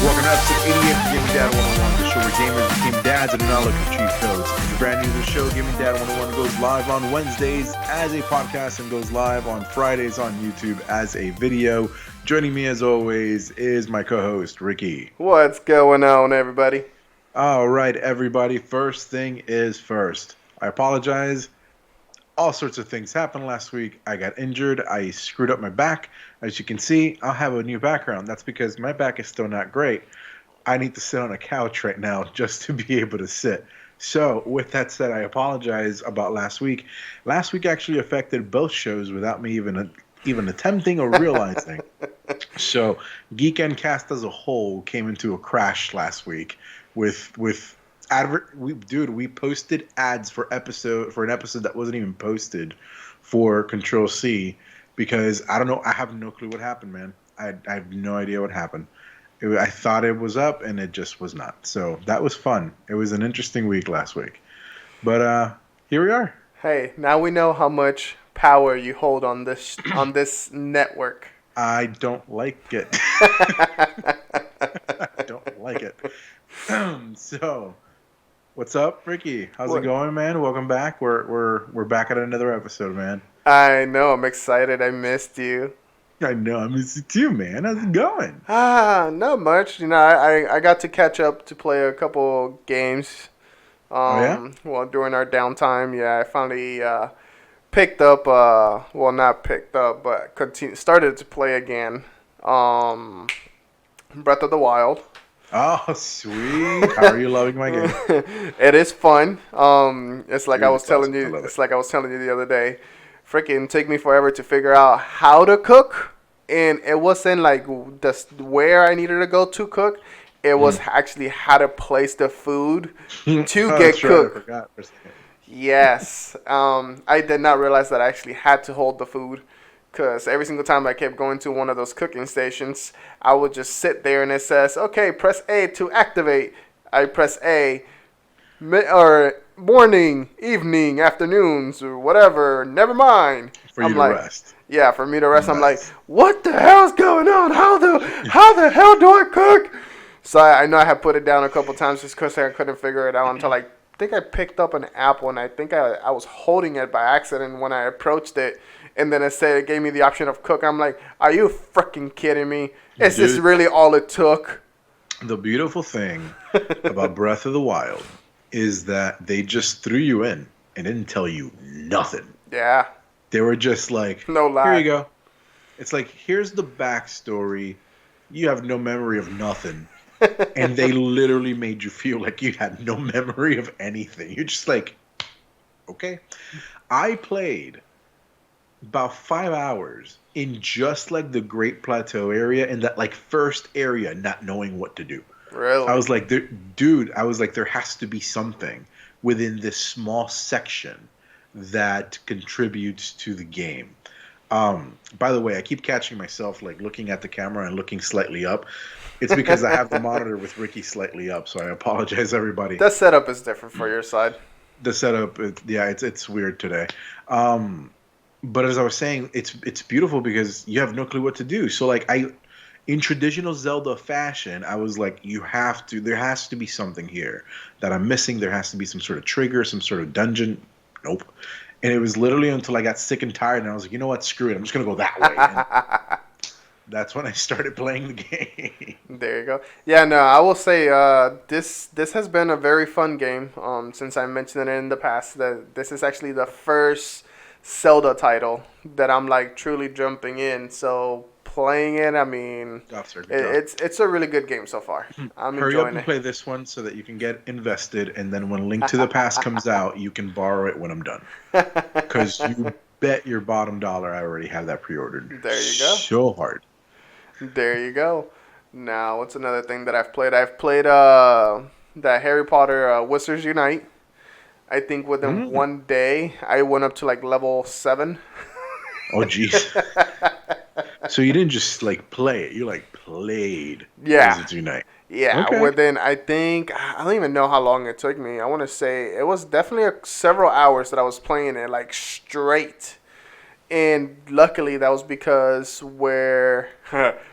Welcome to episode 88 of Gaming Dad 101, the show where gamers became dads and now look at cheat codes. If you're brand new to the show, Gaming Dad 101 goes live on Wednesdays as a podcast and goes live on Fridays on YouTube as a video. Joining me as always is my co-host, Ricky. What's going on, everybody? All right, everybody. First thing is first. I apologize. All sorts of things happened last week. I got injured. I screwed up my back. As you can see, I'll have a new background. That's because my back is still not great. I need to sit on a couch right now just to be able to sit. So, with that said, I apologize about last week. Last week actually affected both shows without me even attempting or realizing. So, GeekEnd cast as a whole came into a crash last week with we posted ads for an episode that wasn't even posted for Control C because I don't know. I have no clue what happened, man. I have no idea what happened. I thought it was up and it just was not. So that was fun. It was an interesting week last week, but here we are. Hey, now we know how much power you hold on this network. I don't like it. I don't like it. So. What's up, Ricky? How's it going, man? Welcome back. We're back at another episode, man. I know. I'm excited. I missed you. I know. I missed you too, man. How's it going? Not much. You know, I got to catch up to play a couple games. Well, during our downtime, I finally picked up. Well, not picked up, but started to play again. Breath of the Wild. Oh, sweet! How are you loving my game? It is fun. It's like I was telling you. It's like I was telling you the other day. Freaking take me forever to figure out how to cook, and it wasn't like where I needed to go to cook. It was actually how to place the food to get cooked. I forgot for a second. Yes. I did not realize that I actually had to hold the food. Because every single time I kept going to one of those cooking stations, I would just sit there and it says, okay, press A to activate. I press A, or morning, evening, afternoons, or whatever, never mind. For you to rest. Yeah, for me to rest. I'm like, what the hell's going on? How the hell do I cook? So I know I had put it down a couple times just because I couldn't figure it out until I think I picked up an apple and I think I was holding it by accident when I approached it. And then it gave me the option of cook. I'm like, are you freaking kidding me? Is this really all it took? The beautiful thing about Breath of the Wild is that they just threw you in and didn't tell you nothing. Yeah. They were just like, no lie. Here you go. It's like, here's the backstory. You have no memory of nothing. And they literally made you feel like you had no memory of anything. You're just like, okay. I played about 5 hours in just like the Great Plateau area, in that like first area, not knowing what to do. Really? I was like, dude, there has to be something within this small section that contributes to the game. By the way, I keep catching myself like looking at the camera and looking slightly up. It's because I have the monitor with Ricky slightly up, so I apologize, everybody. The setup is different for your side. The setup, it's weird today. But as I was saying, it's beautiful because you have no clue what to do. So like in traditional Zelda fashion, I was like, there has to be something here that I'm missing. There has to be some sort of trigger, some sort of dungeon. Nope. And it was literally until I got sick and tired and I was like, you know what, screw it. I'm just going to go that way. That's when I started playing the game. There you go. Yeah, no, I will say this has been a very fun game. Since I mentioned it in the past, that this is actually the first Zelda title that I'm like truly jumping in. So playing it, I mean, it's a really good game so far. I'm Hurry enjoying up and it. play this one so that you can get invested, and then when Link to the Past comes out, you can borrow it when I'm done. Because you bet your bottom dollar I already have that pre-ordered. There you go. So hard. There you go. Now, what's another thing that I've played? I've played the Harry Potter Wizards Unite. I think within one day, I went up to like level 7. Oh, jeez. So you didn't just like play it; you like played. Yeah. Wizards Unite. Yeah. Okay. Within, I think, I don't even know how long it took me. I want to say it was definitely several hours that I was playing it like straight. And luckily, that was because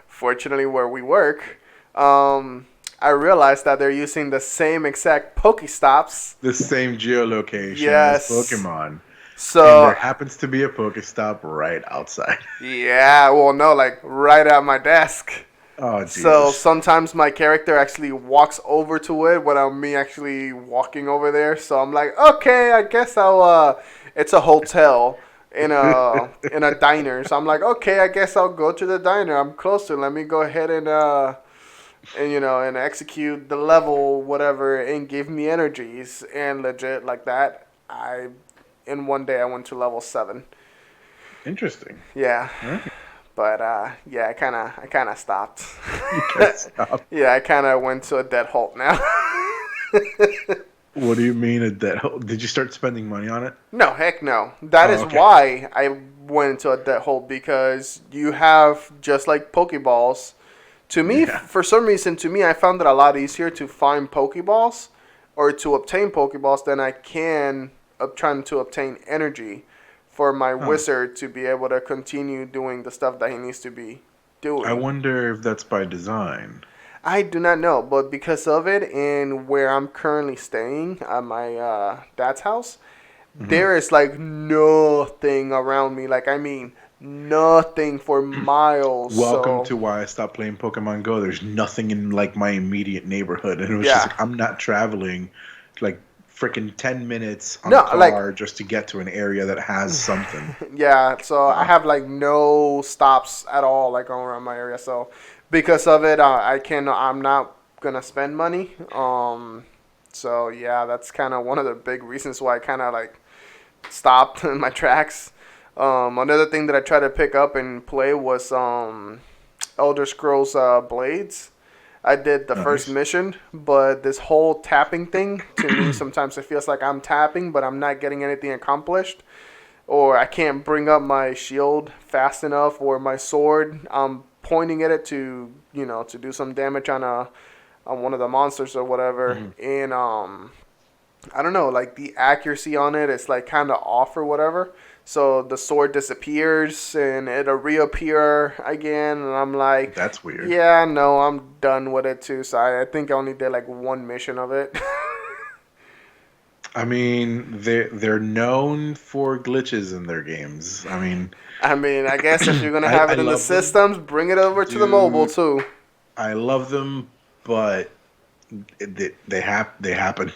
fortunately, where we work, I realized that they're using the same exact Pokestops. The same geolocation as Yes. Pokemon. And there So, happens to be a Pokestop right outside. yeah, well, no, like right at my desk. Oh, So Jesus. sometimes my character actually walks over to it without me actually walking over there. So I'm like, okay, I guess I'll. It's a hotel in a diner. So I'm like, okay, I guess I'll go to the diner. I'm closer. Let me go ahead and execute the level whatever and give me energies and legit like that. I in one day I went to level 7. Interesting. Yeah. All right. But yeah, I kind of stopped. You can't stop. Yeah, I kind of went to a dead halt now. What do you mean at that? Did you start spending money on it? No, heck no. That Oh, is okay. why I went into a dead halt, because you have just like Pokeballs. To me, Yeah. for some reason, I found it a lot easier to find Pokeballs or to obtain Pokeballs than I can of trying to obtain energy for my Huh. wizard to be able to continue doing the stuff that he needs to be I doing. wonder if that's by design. I do not know, but because of it and where I'm currently staying at my dad's house, Hmm. there is like nothing around me. Like, I mean, nothing for miles. Welcome So, to why I stopped playing Pokemon Go. There's nothing in like my immediate neighborhood, and it was just yeah. like I'm not traveling like freaking 10 minutes on a No, like, car just to get to an area that has something. yeah. So I Uh, have like no stops at all, like around my area. So because of it, I'm not gonna spend money. So yeah, that's kind of one of the big reasons why I kind of like stopped in my tracks. Another thing that I tried to pick up and play was Elder Scrolls Blades. I did the first nice. mission, but this whole tapping thing, to me, sometimes it feels like I'm tapping, but I'm not getting anything accomplished. Or I can't bring up my shield fast enough, or my sword. I'm pointing at it to do some damage on one of the monsters or whatever. Mhm. And I don't know, like the accuracy on it is like kind of off or whatever. So the sword disappears and it'll reappear again, and I'm like, That's weird. yeah, no, I'm done with it too. So I think I only did like one mission of it. I mean, they're known for glitches in their games. I mean, I mean, I guess if you're gonna have I it in the love them, systems, bring it over to the mobile dude. too. I love them, but they happen.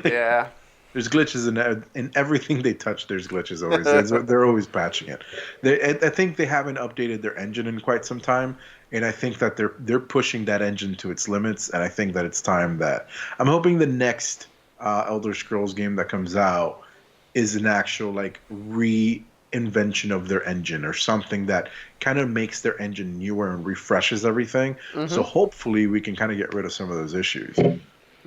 Yeah. There's glitches in everything they touch. There's glitches always. They're always patching it. I think they haven't updated their engine in quite some time, and I think that they're pushing that engine to its limits. And I think that it's time that I'm hoping the next Elder Scrolls game that comes out is an actual like reinvention of their engine or something that kind of makes their engine newer and refreshes everything. So Mhm. hopefully we can kind of get rid of some of those issues.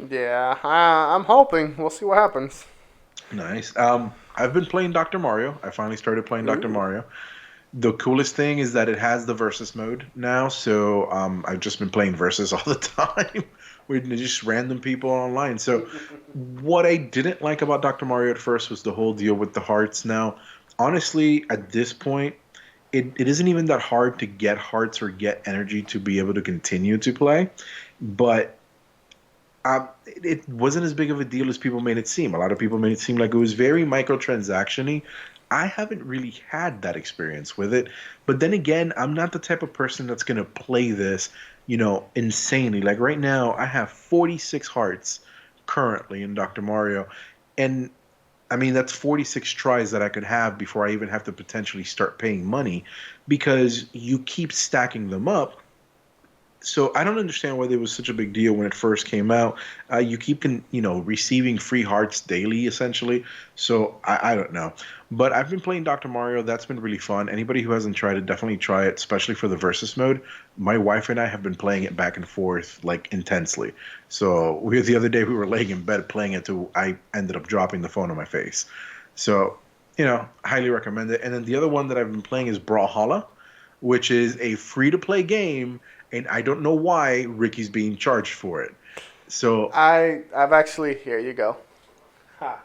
Yeah. I'm hoping. We'll see what happens. Nice. I've been playing Dr. Mario. I finally started playing Dr. Ooh. Mario. The coolest thing is that it has the versus mode now, so I've just been playing versus all the time with just random people online. So what I didn't like about Dr. Mario at first was the whole deal with the hearts. Now, honestly, at this point, it isn't even that hard to get hearts or get energy to be able to continue to play, but it wasn't as big of a deal as people made it seem. A lot of people made it seem like it was very microtransaction-y. I haven't really had that experience with it. But then again, I'm not the type of person that's going to play this, insanely. Like right now, I have 46 hearts currently in Dr. Mario. And I mean, that's 46 tries that I could have before I even have to potentially start paying money because you keep stacking them up. So I don't understand why it was such a big deal when it first came out. You keep receiving free hearts daily essentially. So I don't know, but I've been playing Dr. Mario. That's been really fun. Anybody who hasn't tried it, definitely try it, especially for the versus mode. My wife and I have been playing it back and forth like intensely. So the other day we were laying in bed playing it till I ended up dropping the phone on my face. So highly recommend it. And then the other one that I've been playing is Brawlhalla, which is a free to play game, and I don't know why Ricky's being charged for it. So, I've actually, here you go. Ha.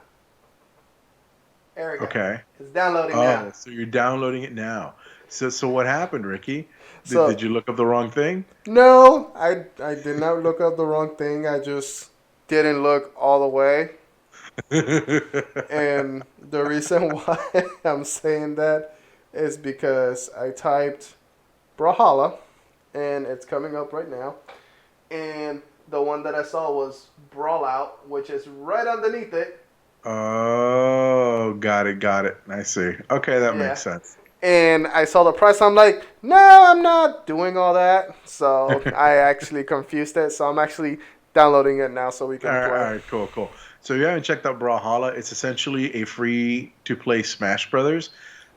There we go. okay. It's downloading now. Oh, so you're downloading it now. So what happened, Ricky? So Did you look up the wrong thing? no, I did not look up the wrong thing. I just didn't look all the way. And the reason why I'm saying that is because I typed Brawlhalla, and it's coming up right now. And the one that I saw was Brawlout, which is right underneath it. Oh, got it. I see. Okay, that Yeah. makes sense. And I saw the price. I'm like, no, I'm not doing all that. So I actually confused it. So I'm actually downloading it now so we can play. All right, cool. So if you haven't checked out Brawlhalla, it's essentially a free-to-play Smash Brothers.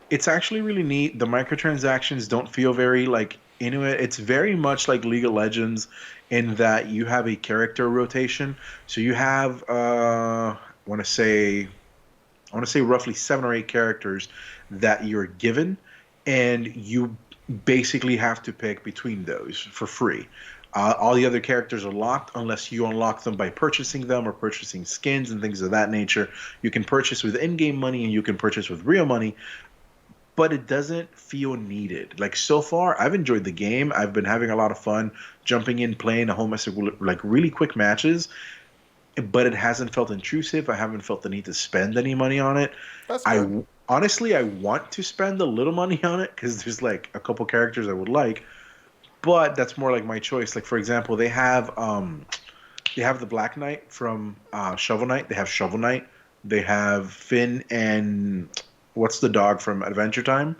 It's actually really neat. The microtransactions don't feel very like Inuit. It's very much like League of Legends in that you have a character rotation. So you have I want to say roughly 7 or 8 characters that you're given, and you basically have to pick between those for free. All the other characters are locked unless you unlock them by purchasing them or purchasing skins and things of that nature. You can purchase with in-game money and you can purchase with real money, but it doesn't feel needed. Like so far, I've enjoyed the game. I've been having a lot of fun jumping in, playing a whole mess of like really quick matches, but it hasn't felt intrusive. I haven't felt the need to spend any money on it. That's good. Honestly, I want to spend a little money on it because there's like a couple characters I would like, but that's more like my choice. Like for example, they have the Black Knight from Shovel Knight. They have Shovel Knight. They have Finn and what's the dog from Adventure Time?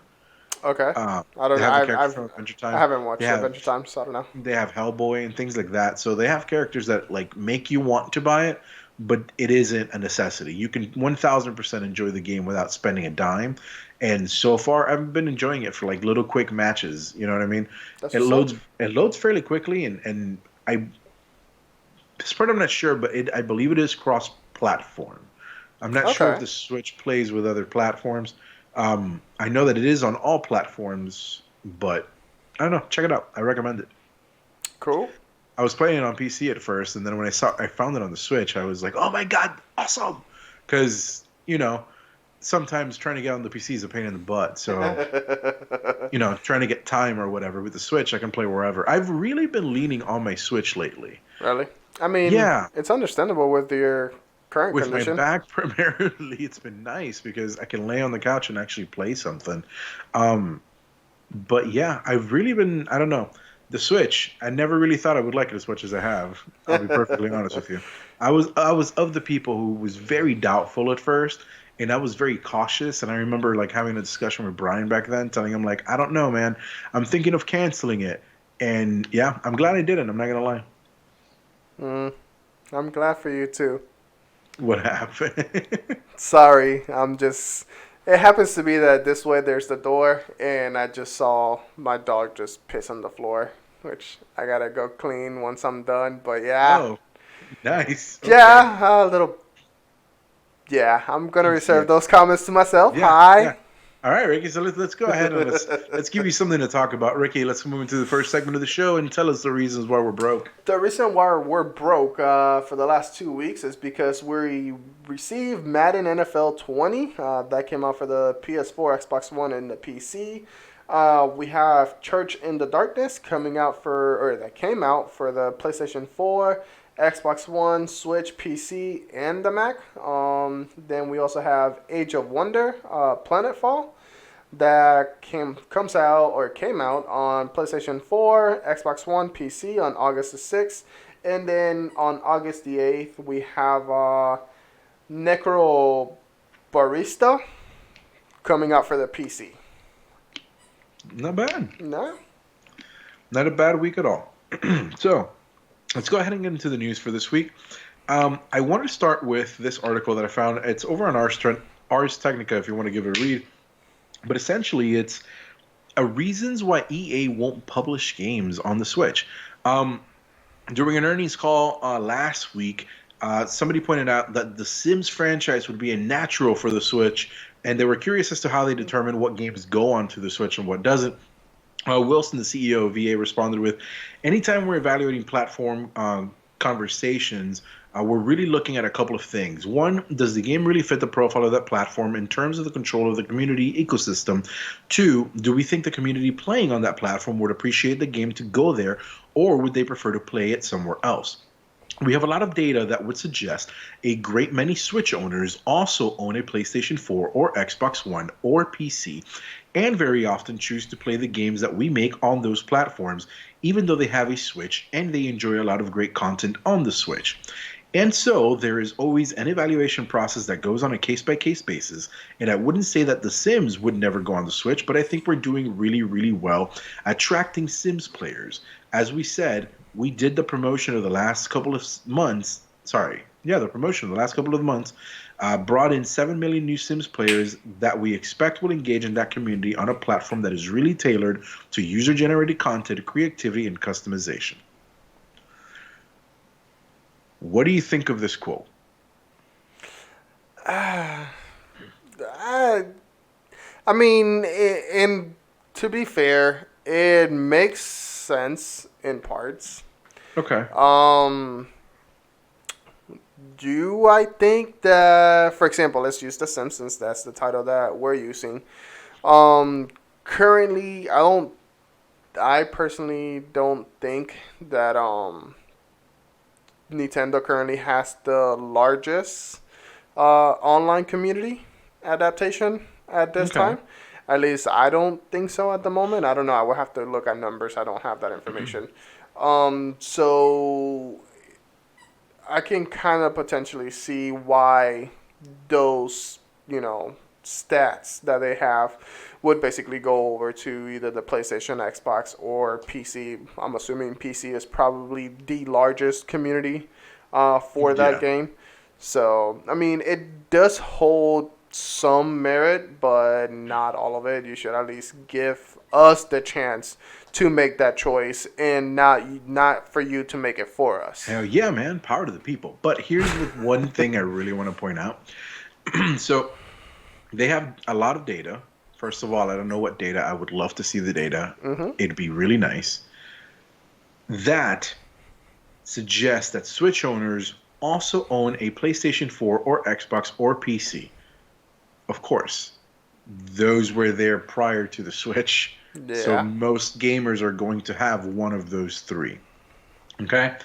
Okay. I don't They know. have the character from Adventure Time. I haven't watched They have Adventure Time, so I don't know. they have Hellboy and things like that. So they have characters that like make you want to buy it, but it isn't a necessity. You can 1000% enjoy the game without spending a dime. And so far, I've been enjoying it for like little quick matches. You know what I mean? That's It loads fairly quickly, and I this part I'm not sure, but I believe it is cross platform. I'm not sure if Okay. the Switch plays with other platforms. I know that it is on all platforms, but I don't know. Check it out. I recommend it. Cool. I was playing it on PC at first, and then when I found it on the Switch, I was like, "Oh my god, awesome!" Because sometimes trying to get on the PC is a pain in the butt. So trying to get time or whatever with the Switch, I can play wherever. I've really been leaning on my Switch lately. Really? I mean, Yeah, it's understandable with your current with my condition. back primarily, it's been nice because I can lay on the couch and actually play something. Um, but yeah, I've really been. I don't know. The Switch, I never really thought I would like it as much as I have. I'll be perfectly honest with you. I was of the people who was very doubtful at first, and I was very cautious. And I remember like having a discussion with Brian back then, telling him like, I don't know, man. I'm thinking of canceling it. And yeah, I'm glad I didn't. I'm not gonna lie. I'm glad for you too. What happened? Sorry, I'm just. It happens to be that this way there's the door, and I just saw my dog just piss on the floor, which I gotta go clean once I'm done. But yeah, Oh, nice. Okay. yeah, a little. Yeah, I'm gonna reserve Yeah. those comments to myself. Yeah. Hi. All right, Ricky. So let's go ahead and let's give you something to talk about, Ricky. Let's move into the first segment of the show and tell us the reasons why we're broke. The reason why we're broke for the last 2 weeks is because we received Madden NFL 20. That came out for the PS4, Xbox One, and the PC. We have Church in the Darkness that came out for the PlayStation 4, Xbox One, Switch, PC, and the Mac. Then we also have Age of Wonder, Planetfall, that came out on PlayStation 4, Xbox One, PC on August the 6th. And then on August the 8th, we have Necro Barista coming out for the PC. Not bad. No? Not a bad week at all. So let's go ahead and get into the news for this week. I want to start with this article that I found. It's over on Ars Technica if you want to give it a read. But essentially, it's reasons why EA won't publish games on the Switch. During an earnings call last week, somebody pointed out that the Sims franchise would be a natural for the Switch, and they were curious as to how they determine what games go onto the Switch and what doesn't. Wilson, the CEO of EA, responded with, anytime we're evaluating platform conversations, we're really looking at a couple of things. One, does the game really fit the profile of that platform in terms of the control of the community ecosystem? Two, do we think the community playing on that platform would appreciate the game to go there, or would they prefer to play it somewhere else? We have a lot of data that would suggest a great many Switch owners also own a PlayStation 4 or Xbox One or PC, and very often choose to play the games that we make on those platforms, even though they have a Switch and they enjoy a lot of great content on the Switch. And so there is always an evaluation process that goes on a case by case basis. And I wouldn't say that The Sims would never go on the Switch, but I think we're doing really, really well attracting Sims players. As we said, we did the promotion of the last couple of months. The promotion of the last couple of months brought in 7 million new Sims players that we expect will engage in that community on a platform that is really tailored to user-generated content, creativity, and customization. What do you think of this quote? I mean, to be fair, it makes sense in parts. Okay. Do I think that, for example, let's use The Simpsons. That's the title that we're using. Currently, I personally don't think that Nintendo currently has the largest online community adaptation at this time. At least I don't think so at the moment. I don't know. I will have to look at numbers. I don't have that information. So I can kind of potentially see why those, stats that they have would basically go over to either the PlayStation, Xbox, or PC. I'm assuming PC is probably the largest community for that game. So, I mean, it does hold some merit, but not all of it. You should at least give us the chance to make that choice and not for you to make it for us. Hell yeah, man. Power to the people. But here's the one thing I really want to point out. So they have a lot of data. First of all, I don't know what data. I would love to see the data. Mm-hmm. It'd be really nice. That suggests that Switch owners also own a PlayStation 4 or Xbox or PC. Of course, those were there prior to the Switch. Yeah. So most gamers are going to have one of those three. Okay?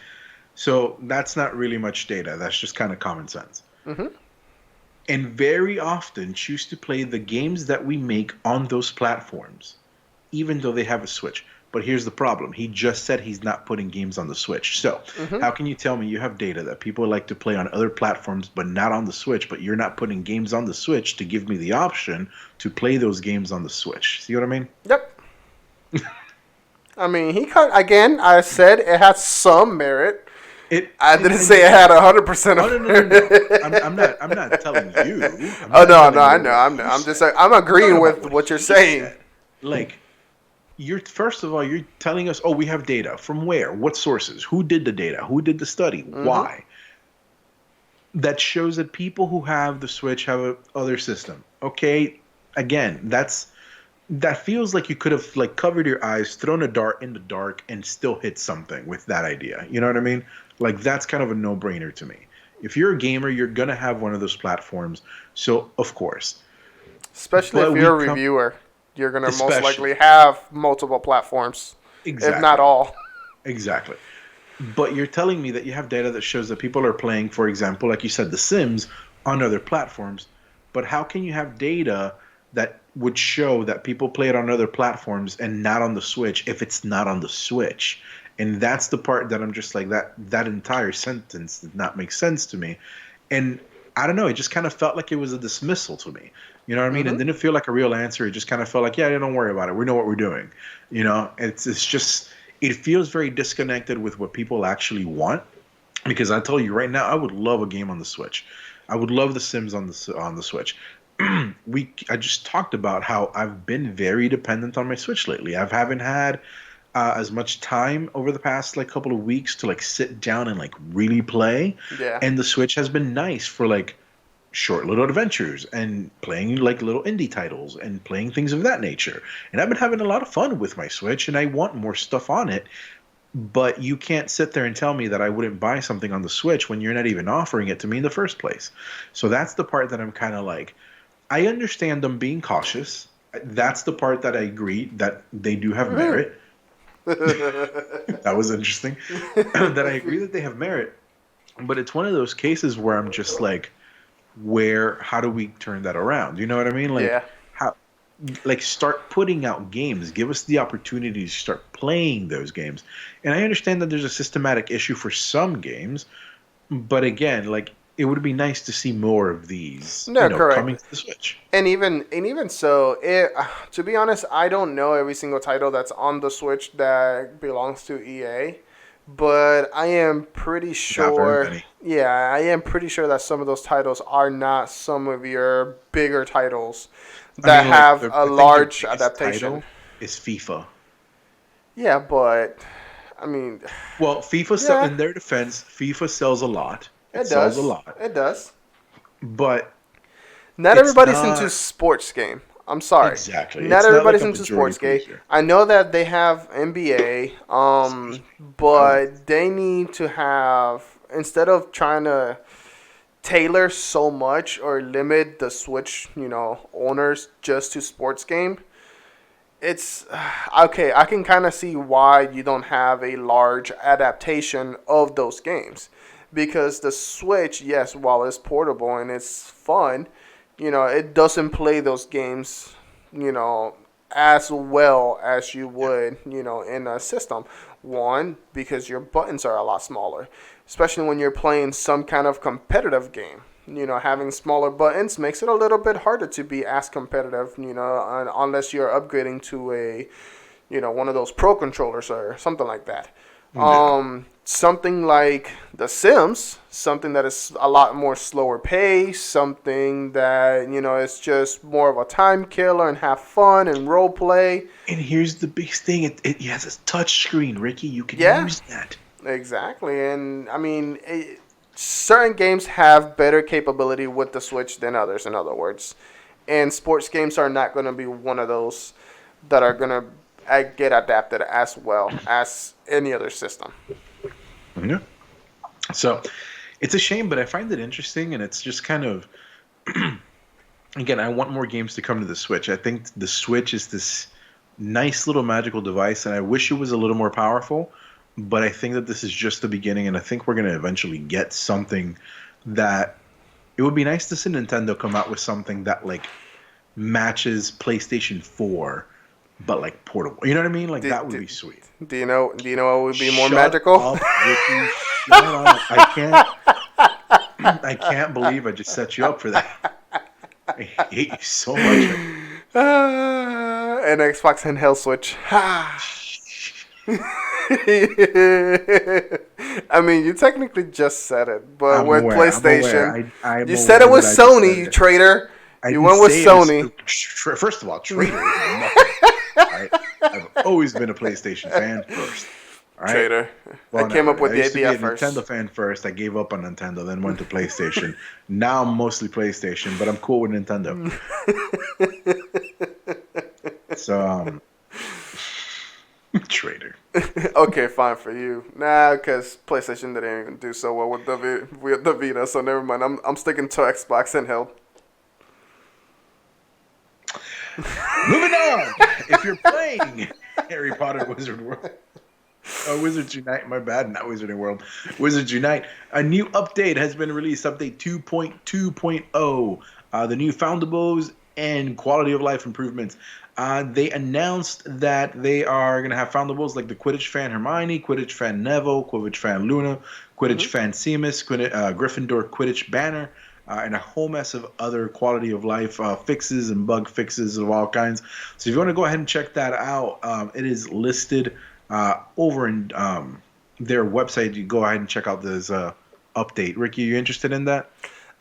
So that's not really much data. That's just kind of common sense. Mm-hmm. And very often choose to play the games that we make on those platforms, even though they have a Switch. But here's the problem. He just said he's not putting games on the Switch. So how can you tell me you have data that people like to play on other platforms but not on the Switch, but you're not putting games on the Switch to give me the option to play those games on the Switch? See what I mean? Yep. I mean, I said it has some merit. I didn't say it had 100% of merit. No. I'm not telling you. I know. I'm just saying, I'm agreeing with what you're saying. First of all, you're telling us, we have data. From where? What sources? Who did the data? Who did the study? Mm-hmm. Why? That shows that people who have the Switch have a other system. Okay, again, that feels like you could have covered your eyes, thrown a dart in the dark, and still hit something with that idea. You know what I mean? That's kind of a no-brainer to me. If you're a gamer, you're gonna have one of those platforms. So of course, especially if you're a reviewer. You're going to most likely have multiple platforms, if not all. Exactly. But you're telling me that you have data that shows that people are playing, for example, like you said, The Sims on other platforms. But how can you have data that would show that people play it on other platforms and not on the Switch if it's not on the Switch? And that's the part that I'm just like, that entire sentence did not make sense to me. And I don't know, it just kind of felt like it was a dismissal to me. You know what I mean? Mm-hmm. It didn't feel like a real answer. It just kind of felt like, yeah, don't worry about it. We know what we're doing. It's just, it feels very disconnected with what people actually want. Because I tell you right now, I would love a game on the Switch. I would love The Sims on the Switch. I just talked about how I've been very dependent on my Switch lately. I haven't had as much time over the past couple of weeks to sit down and really play. Yeah. And the Switch has been nice for short little adventures and playing little indie titles and playing things of that nature. And I've been having a lot of fun with my Switch, and I want more stuff on it. But you can't sit there and tell me that I wouldn't buy something on the Switch when you're not even offering it to me in the first place. So that's the part that I'm kind of like, I understand them being cautious. That's the part that I agree that they do have merit. That was interesting. That I agree that they have merit. But it's one of those cases where I'm just like, how do we turn that around? You know what I mean? Like, Yeah. how, like, start putting out games. Give us the opportunity to start playing those games. And I understand that there's a systematic issue for some games, but again, like, it would be nice to see more of these, No, correct. coming to the Switch. And even so, to be honest, I don't know every single title that's on the Switch that belongs to EA, but I am pretty Not very sure. many. Yeah, I am pretty sure that some of those titles are not some of your bigger titles I that mean, like, have a I think their large biggest adaptation. title is FIFA. Yeah, but I mean, Well, yeah, in their defense, FIFA sells a lot. It it sells a does. lot, It does. but Not it's everybody's into not sports game. I'm sorry. exactly. Not It's not like everybody's a into sports majority game. producer. I know that they have NBA, Oh, but they need to have, instead of trying to tailor so much or limit the Switch, owners just to sports game, it's okay. I can kind of see why you don't have a large adaptation of those games, because the Switch, yes, while it's portable and it's fun, it doesn't play those games, you know, as well as you yeah. would, in a system. One, because your buttons are a lot smaller, especially when you're playing some kind of competitive game. Having smaller buttons makes it a little bit harder to be as competitive, unless you're upgrading to one of those pro controllers or something like that. Yeah. Something like The Sims, something that is a lot more slower pace, something that, is just more of a time killer and have fun and role play. And here's the big thing: it has a touch screen, Ricky. You can Yeah, use that. exactly. And I mean, certain games have better capability with the Switch than others, in other words. And sports games are not going to be one of those that are going to get adapted as well as any other system. Yeah. So it's a shame, but I find it interesting, and it's just kind of again, I want more games to come to the Switch. I think the Switch is this nice little magical device, and I wish it was a little more powerful. But I think that this is just the beginning, and I think we're going to eventually get something that it would be nice to see Nintendo come out with something that like matches PlayStation 4, but like portable. You know what I mean? Like Do, that would do, be sweet. do you know? Do you know what would be more Shut magical? up, Ricky. Shut up. I can't. I can't believe I just set you up for that. I hate you so much. An Xbox handheld Switch. I mean, you technically just said it, but I'm with aware. I'm PlayStation, aware. I'm you said aware it was that I just Sony, said you it. traitor. I You didn't went with say it was. Sony. First of all, traitor is nothing. All right? I've always been a PlayStation fan first. All right. Traitor. I Well, came up never. with I the used to be idea a Nintendo first. fan first. I gave up on Nintendo, then went to PlayStation. Now I'm mostly PlayStation, but I'm cool with Nintendo. So, traitor. Okay, fine for you. Nah, because PlayStation didn't even do so well with the Vita, so never mind. I'm sticking to Xbox handheld. Moving on. If you're playing Harry Potter Wizard World, Wizards Unite, my bad, not Wizarding World. Wizards Unite, a new update has been released, update 2.2.0. The new foundables and quality of life improvements. They announced that they are going to have foundables like the Quidditch fan Hermione, Quidditch fan Neville, Quidditch fan Luna, Quidditch fan Seamus, Gryffindor Quidditch banner, and a whole mess of other quality of life fixes and bug fixes of all kinds. So if you want to go ahead and check that out, it is listed over in their website. You go ahead and check out this update. Ricky, you interested in that?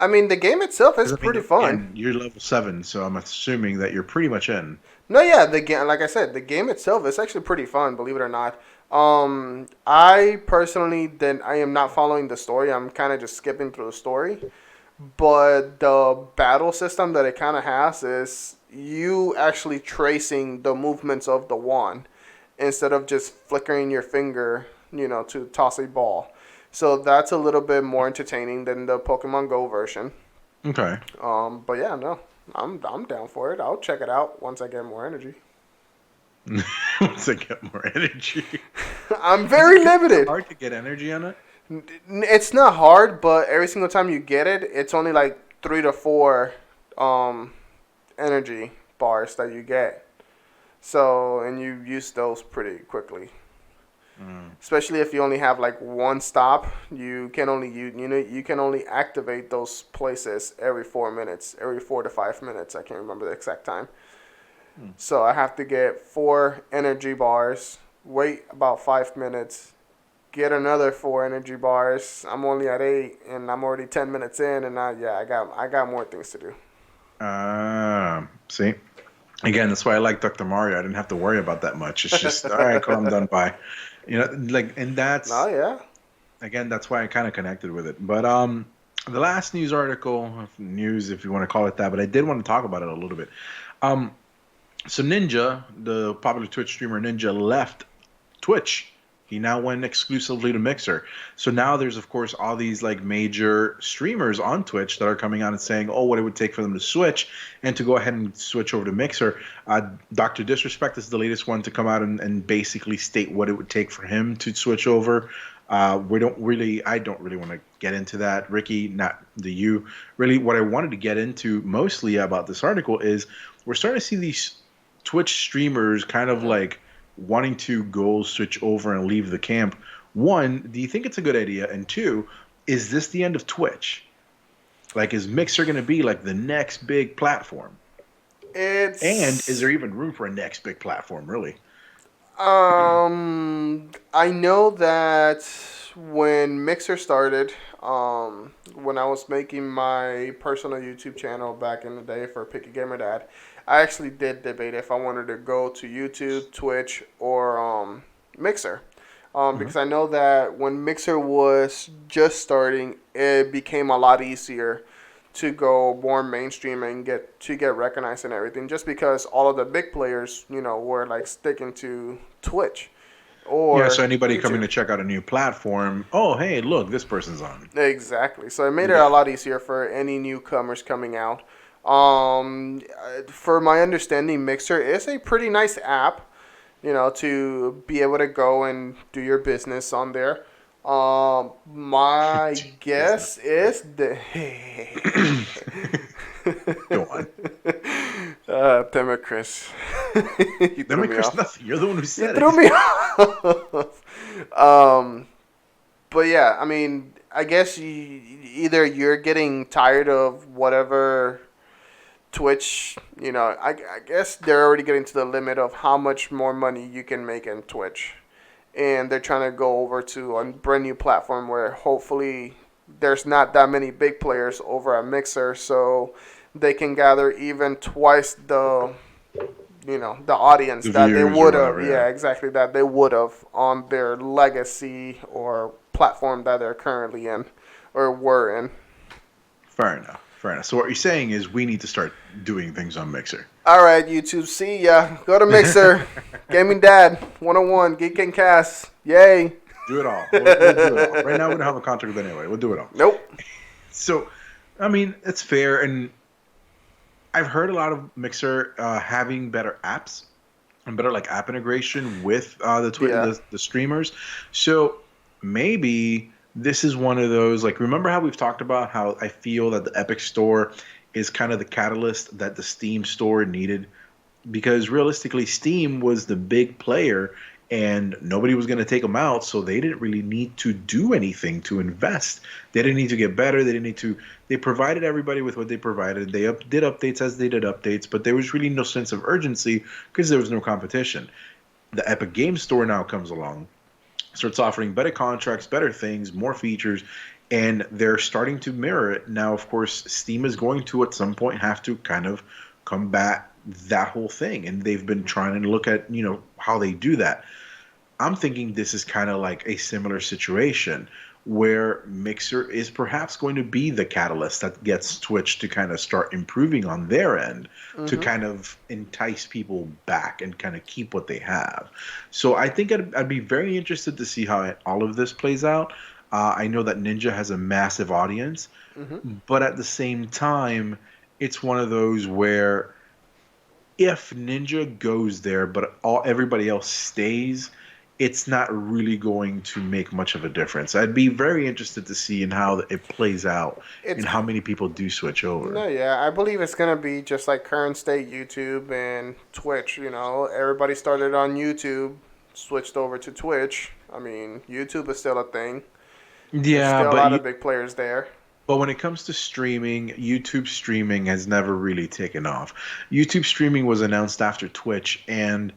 I mean, the game itself is 'Cause, I pretty mean, fun. again, you're level 7, so I'm assuming that you're pretty much in. No, yeah, the game, like I said, the game itself is actually pretty fun, believe it or not. I personally, then I am not following the story. I'm kind of just skipping through the story. But the battle system that it kind of has is you actually tracing the movements of the wand instead of just flickering your finger to toss a ball. So that's a little bit more entertaining than the Pokemon Go version. Okay. But yeah, no, I'm down for it. I'll check it out once I get more energy. Once I get more energy. I'm very limited. It's hard to get energy on it. It's not hard, but every single time you get it, it's only like 3 to 4 energy bars that you get. So, and you use those pretty quickly. Especially if you only have like one stop, you can only activate those places every 4 minutes, every 4 to 5 minutes. I can't remember the exact time. So I have to get 4 energy bars, wait about 5 minutes, get another 4 energy bars. I'm only at 8, and I'm already 10 minutes in, and I got more things to do. See, again, that's why I like Dr. Mario. I didn't have to worry about that much. It's just all right, cool, I'm done. Bye. And that's again, that's why I kind of connected with it. But the last news article, news if you want to call it that, but I did want to talk about it a little bit. So Ninja, the popular Twitch streamer Ninja, left Twitch. He now went exclusively to Mixer. So now there's, of course, all these like major streamers on Twitch that are coming out and saying, oh, what it would take for them to switch and to go ahead and switch over to Mixer. Dr. Disrespect is the latest one to come out and basically state what it would take for him to switch over. I don't really want to get into that. Ricky, not the you. Really, what I wanted to get into mostly about this article is we're starting to see these Twitch streamers kind of like wanting to go switch over and leave the camp. One, do you think it's a good idea? And two, is this the end of Twitch? Like, is Mixer going to be like the next big platform? And is there even room for a next big platform, really? I know that when Mixer started, when I was making my personal YouTube channel back in the day for Picky Gamer Dad, I actually did debate if I wanted to go to YouTube, Twitch, or Mixer. Because I know that when Mixer was just starting, it became a lot easier to go more mainstream and get recognized and everything, just because all of the big players, were like sticking to Twitch. So anybody YouTube. Coming to check out a new platform, oh, hey, look, this person's on. Exactly. So it made it a lot easier for any newcomers coming out. For my understanding, Mixer is a pretty nice app, to be able to go and do your business on there. My guess is the Go on. Damn it, Chris. Damn it, Chris, nothing. You're the one who said it. You threw me off. But yeah, I mean, I guess either you're getting tired of whatever Twitch, I guess they're already getting to the limit of how much more money you can make in Twitch. And they're trying to go over to a brand new platform where hopefully there's not that many big players over at Mixer, so they can gather even twice the audience the that they would have. Whatever, yeah, exactly, that they would have on their legacy or platform that they're currently in or were in. Fair enough. So what you're saying is we need to start doing things on Mixer. All right, YouTube. See ya. Go to Mixer. Gaming Dad 101. GeekEnd Cast. Yay. Do it all. We'll do it all. Right now we don't have a contract with anybody. We'll do it all. Nope. So, I mean, it's fair, and I've heard a lot of Mixer having better apps and better like app integration with the streamers. So maybe this is one of those, like, remember how we've talked about how I feel that the Epic Store is kind of the catalyst that the Steam Store needed? Because realistically, Steam was the big player and nobody was going to take them out, so they didn't really need to do anything to invest. They didn't need to get better. They provided everybody with what they provided. They did updates as they did updates, but there was really no sense of urgency because there was no competition. The Epic Game Store now comes along, starts offering better contracts, better things, more features, and they're starting to mirror it. Now, of course, Steam is going to at some point have to kind of combat that whole thing, and they've been trying to look at, how they do that. I'm thinking this is kind of like a similar situation where Mixer is perhaps going to be the catalyst that gets Twitch to kind of start improving on their end to kind of entice people back and kind of keep what they have. So I think I'd be very interested to see how all of this plays out. I know that Ninja has a massive audience, but at the same time, it's one of those where if Ninja goes there, but everybody else stays, it's not really going to make much of a difference. I'd be very interested to see in how it plays out and how many people do switch over. No, yeah, I believe it's gonna be just like current state YouTube and Twitch. You know, everybody started on YouTube, switched over to Twitch. I mean, YouTube is still a thing. Yeah, there's still a lot of big players there. But when it comes to streaming, YouTube streaming has never really taken off. YouTube streaming was announced after Twitch, and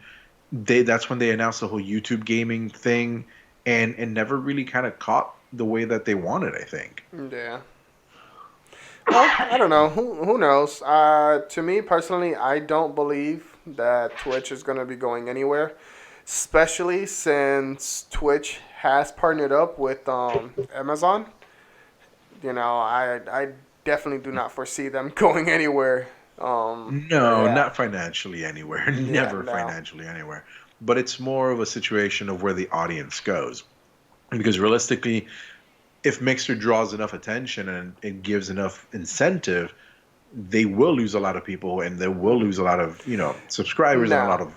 that's when they announced the whole YouTube gaming thing, and it never really kind of caught the way that they wanted, I think. Yeah. Well, I don't know. Who knows? To me personally, I don't believe that Twitch is going to be going anywhere, especially since Twitch has partnered up with Amazon. You know, I definitely do not foresee them going anywhere. No, not financially anywhere. Never financially anywhere. But it's more of a situation of where the audience goes. Because realistically, if Mixer draws enough attention and it gives enough incentive, they will lose a lot of people and they will lose a lot of, subscribers and a lot of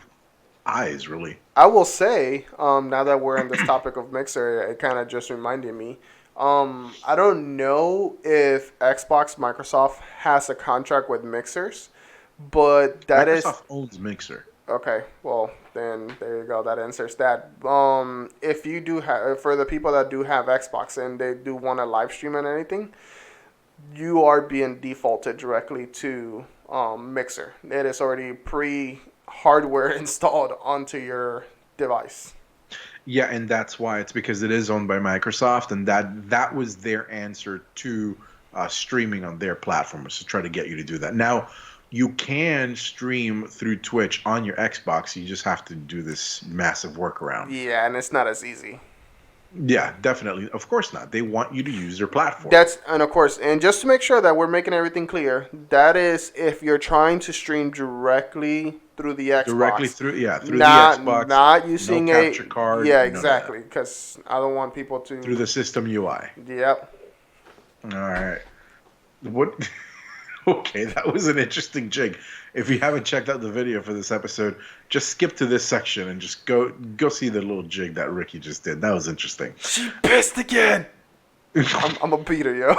eyes, really. I will say, now that we're on this topic of Mixer, it kind of just reminded me. I don't know if Microsoft has a contract with Mixers, but Microsoft owns Mixer. Okay, well then there you go. That answers that. If you do have, for the people that do have Xbox and they do want to live stream and anything, you are being defaulted directly to Mixer. It is already pre-hardware installed onto your device. Yeah, and that's why it's because it is owned by Microsoft, and that was their answer to streaming on their platform, was to try to get you to do that. Now, you can stream through Twitch on your Xbox. You just have to do this massive workaround. Yeah, and it's not as easy. Yeah, definitely. Of course not. They want you to use their platform. And of course, and just to make sure that we're making everything clear, that is if you're trying to stream directly through the Xbox. Directly through the Xbox. Not using no capture card. Yeah, exactly. Because I don't want people to. Through the system UI. Yep. All right. What? Okay, that was an interesting jig. If you haven't checked out the video for this episode, just skip to this section and just go see the little jig that Ricky just did. That was interesting. She pissed again. I'm a beater, yo.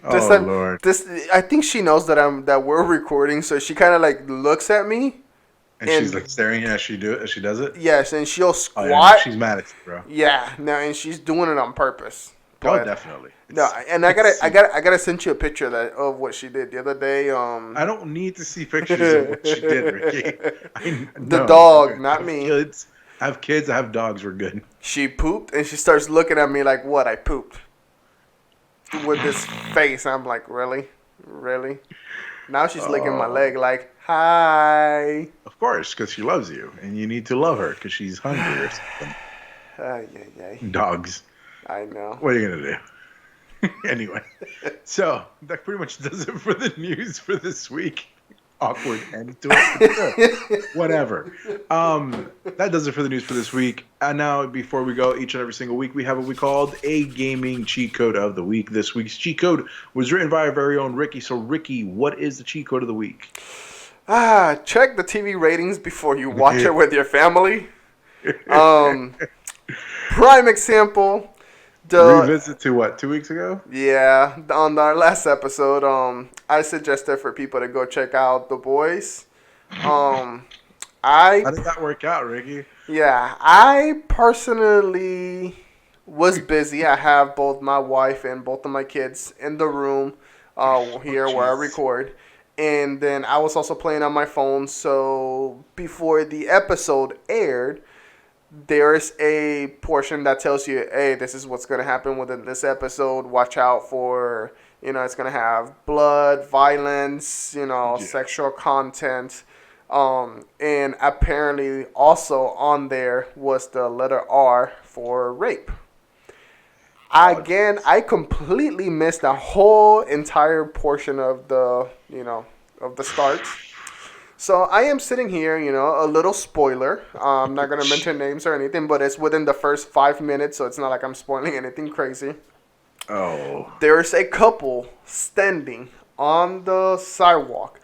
Lord. I think she knows that we're recording, so she kind of like looks at me. And she's like staring as she does it? Yes, and she'll squat. Oh, yeah, she's mad at you, bro. Yeah, no, and she's doing it on purpose. But, definitely. And I gotta send you a picture of what she did the other day. I don't need to see pictures of what she did, Ricky. The dog, not me. I have kids. I have dogs. We're good. She pooped, and she starts looking at me like, "What? I pooped?" With this face, I'm like, "Really? Now she's licking my leg like, hi. Of course, because she loves you, and you need to love her because she's hungry or something. Dogs. I know. What are you going to do? Anyway, so that pretty much does it for the news for this week. Awkward end to it. Whatever. That does it for the news for this week. And now, before we go, each and every single week, we have what we called a gaming cheat code of the week. This week's cheat code was written by our very own Ricky. So, Ricky, what is the cheat code of the week? Check the TV ratings before you watch it with your family. Prime example. Revisit to what, 2 weeks ago? Yeah, on our last episode, I suggested for people to go check out The Boys. How did that work out, Ricky? Yeah, I personally was busy. I have both my wife and both of my kids in the room where I record. And then I was also playing on my phone. So before the episode aired, there's a portion that tells you, hey, this is what's going to happen within this episode. Watch out for, it's going to have blood, violence, sexual content. And apparently also on there was the letter R for rape. Again, I completely missed the whole entire portion of of the start. So I am sitting here, a little spoiler. I'm not going to mention names or anything, but it's within the first 5 minutes, so it's not like I'm spoiling anything crazy. Oh. There's a couple standing on the sidewalk.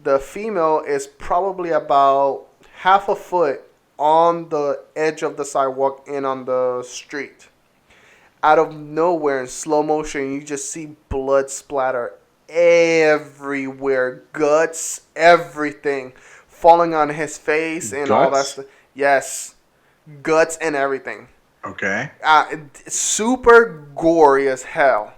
The female is probably about half a foot on the edge of the sidewalk and on the street. Out of nowhere in slow motion, you just see blood splatter everywhere, guts, everything falling on his face and all that stuff. Yes, guts and everything. Okay. Super gory as hell.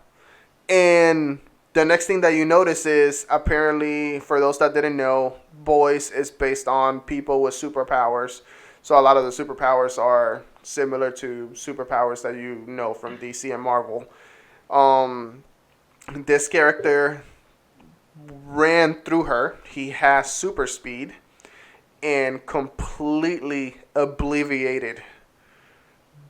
And the next thing that you notice is, apparently, for those that didn't know, Boys is based on people with superpowers. So a lot of the superpowers are similar to superpowers that you know from DC and Marvel. This character ran through her. He has super speed and completely obliterated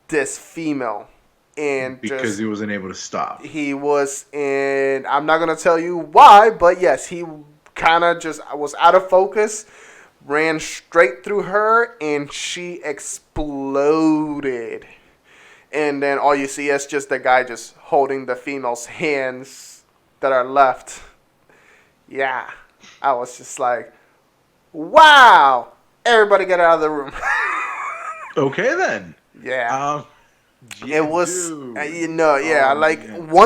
this female. And because he wasn't able to stop. He was in, I'm not going to tell you why, but yes, he kind of just was out of focus, ran straight through her, and she exploded. And then all you see is just the guy just holding the female's hands that are left. Yeah, I was just like, wow, everybody get out of the room. Okay, then. Yeah. It was, one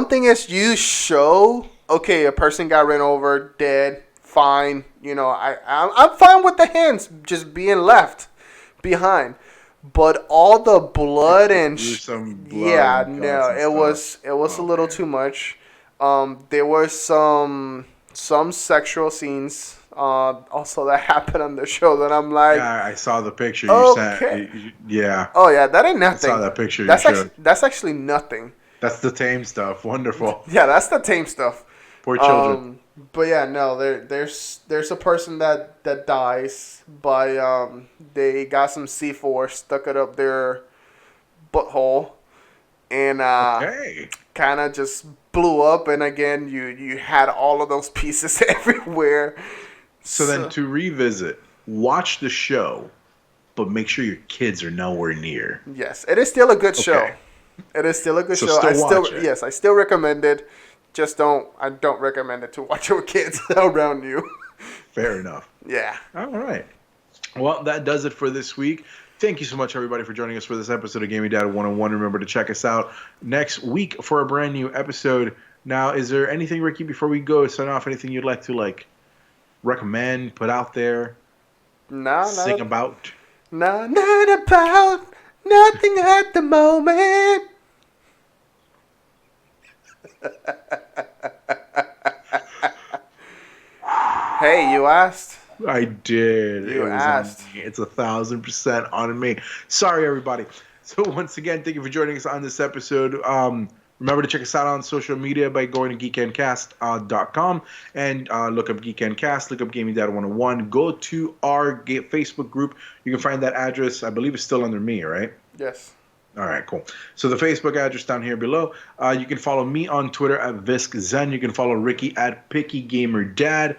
thing is you show, okay, a person got ran over, dead, fine. I'm fine with the hands just being left behind. But all the blood and it was a little too much. There were some sexual scenes also that happened on the show that I'm like, yeah, I saw the picture you sent. Yeah. Oh yeah, that ain't nothing. I saw that picture. That's actually nothing. That's the tame stuff. Wonderful. Yeah, that's the tame stuff. Poor children. But yeah, no, there's a person that dies by they got some C4, stuck it up their butthole, and kind of just blew up. And again, you had all of those pieces everywhere. So then, to revisit, watch the show, but make sure your kids are nowhere near. Yes, it is still a good show. It is still a good show. I still recommend it. Just I don't recommend it to watch with kids around you. Fair enough. Yeah. All right. Well, that does it for this week. Thank you so much, everybody, for joining us for this episode of Gaming Dad 101. Remember to check us out next week for a brand new episode. Now, is there anything, Ricky, before we go sign off, anything you'd like to recommend, put out there, sing about? No, not about nothing at the moment. Hey, you asked. I did. You asked. It's 1,000% on me. Sorry, everybody. So once again, thank you for joining us on this episode. Remember to check us out on social media by going to geekendcast.com and look up GeekEndcast, look up Gaming Dad 101. Go to our Facebook group. You can find that address. I believe it's still under me, right? Yes. All right, cool. So the Facebook address down here below. You can follow me on Twitter at ViskZen. You can follow Ricky at PickyGamerDad.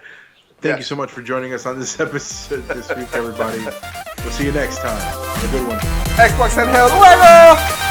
Thank you so much for joining us on this episode this week, everybody. We'll see you next time. Have a good one. Xbox and Hell, luego!